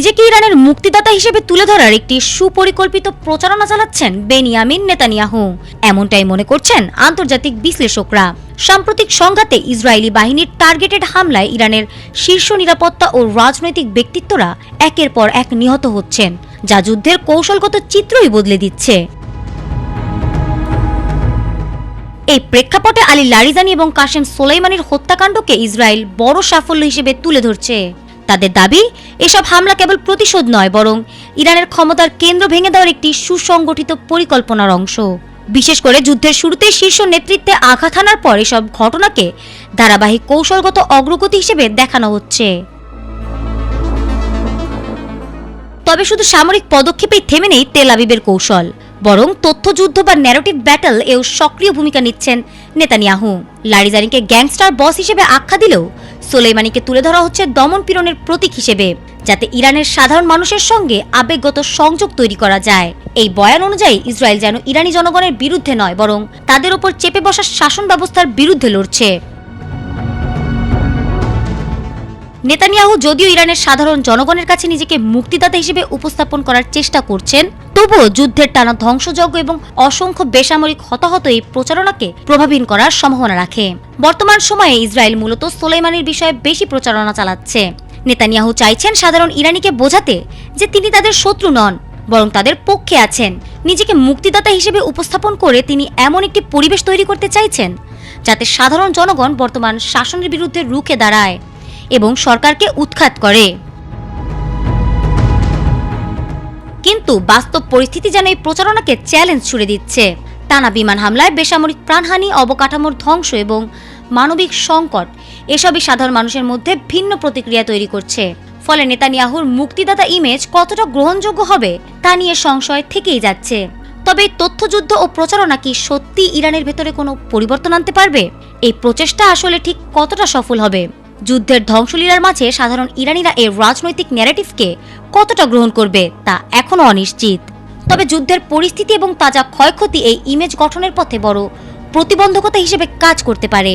নিজেকে ইরানের মুক্তিদাতা হিসেবে তুলে ধরার একটি সুপরিকল্পিত প্রচারণা চালাচ্ছেন বেনিয়ামিন নেতানিয়াহু, এমনটাই মনে করছেন আন্তর্জাতিক বিশ্লেষকরা। সাম্প্রতিক সংঘাতে ইসরায়েলি বাহিনীর টার্গেটেড হামলায় ইরানের শীর্ষ নিরাপত্তা ও রাজনৈতিক ব্যক্তিত্বরা একের পর এক নিহত হচ্ছেন, যা যুদ্ধের কৌশলগত চিত্রই বদলে দিচ্ছে। এই প্রেক্ষাপটে আলী লারিজানি এবং কাশেম সোলাইমানির হত্যাকাণ্ডকে ইসরায়েল বড় সাফল্য হিসেবে তুলে ধরছে। তাদের দাবি, এসব হামলা কেবল প্রতিশোধ নয়, বরং ইরানের ক্ষমতার কেন্দ্র ভেঙে দেওয়ার একটি সুসংগঠিত পরিকল্পনার অংশ। বিশেষ করে যুদ্ধের শুরুতে শীর্ষ নেতৃত্বে আঘাত হানার পর এসব ঘটনাকে ধারাবাহিক কৌশলগত অগ্রগতি হিসেবে দেখানো হচ্ছে। তবে শুধু সামরিক পদক্ষেপেই থেমে নেই তেল আবিবের কৌশল, বরং তথ্যযুদ্ধ বা ন্যারেটিভ ব্যাটল এও সক্রিয় ভূমিকা নিচ্ছেন নেতানিয়াহু। লারিজানিকে গ্যাংস্টার বস হিসেবে আখ্যা দিলেও সোলেইমানিকে তুলে ধরা হচ্ছে দমনপীড়নের প্রতীক হিসেবে, যাতে ইরানের সাধারণ মানুষের সঙ্গে আবেগগত সংযোগ তৈরি করা যায়। এই বয়ান অনুযায়ী ইসরায়েল যেন ইরানি জনগণের বিরুদ্ধে নয়, বরং তাদের ওপর চেপে বসা শাসন ব্যবস্থার বিরুদ্ধে লড়ছে। নেতানিয়াহু যদিও ইরানের সাধারণ জনগণের কাছে নিজেকে মুক্তিদাতা হিসেবে উপস্থাপন করার চেষ্টা করছেন, তবুও যুদ্ধের টানা ধ্বংসযজ্ঞ এবং অসংখ্য বেসামরিক হতাহত এই প্রচারণাকে প্রভাবহীন করার সম্ভাবনা রাখে। বর্তমান সময়ে ইসরায়েল মূলত সোলেইমানির বিষয়ে বেশি প্রচারণা চালাচ্ছে। নেতানিয়াহু চাইছেন সাধারণ ইরানিকে বোঝাতে যে তিনি তাদের শত্রু নন, বরং তাদের পক্ষে আছেন। নিজেকে মুক্তিদাতা হিসেবে উপস্থাপন করে তিনি এমন একটি পরিবেশ তৈরি করতে চাইছেন যাতে সাধারণ জনগণ বর্তমান শাসনের বিরুদ্ধে রুখে দাঁড়ায় এবং সরকারকে উৎখাত করে। কিন্তু বাস্তব পরিস্থিতি যেন এই প্রচারণাকে চ্যালেঞ্জ ছুড়ে দিচ্ছে। টানা বিমান হামলায় বেসামরিক প্রাণহানি, অবকাঠামোর ধ্বংস এবং মানবিক সংকট এসবই সাধারণ মানুষের মধ্যে ভিন্ন প্রতিক্রিয়া তৈরি করছে। ফলে নেতানিয়াহুর মুক্তিদাতা ইমেজ কতটা গ্রহণযোগ্য হবে তা নিয়ে সংশয় থেকেই যাচ্ছে। তবে তথ্যযুদ্ধ ও প্রচারণা কি সত্যি ইরানের ভেতরে কোনো পরিবর্তন আনতে পারবে? এই প্রচেষ্টা আসলে ঠিক কতটা সফল হবে? যুদ্ধের ধ্বংসলীলার মাঝে সাধারণ ইরানিরা এই রাজনৈতিক ন্যারেটিভকে কতটা গ্রহণ করবে তা এখনও অনিশ্চিত। তবে যুদ্ধের পরিস্থিতি এবং তাজা ক্ষয়ক্ষতি এই ইমেজ গঠনের পথে বড় প্রতিবন্ধকতা হিসেবে কাজ করতে পারে।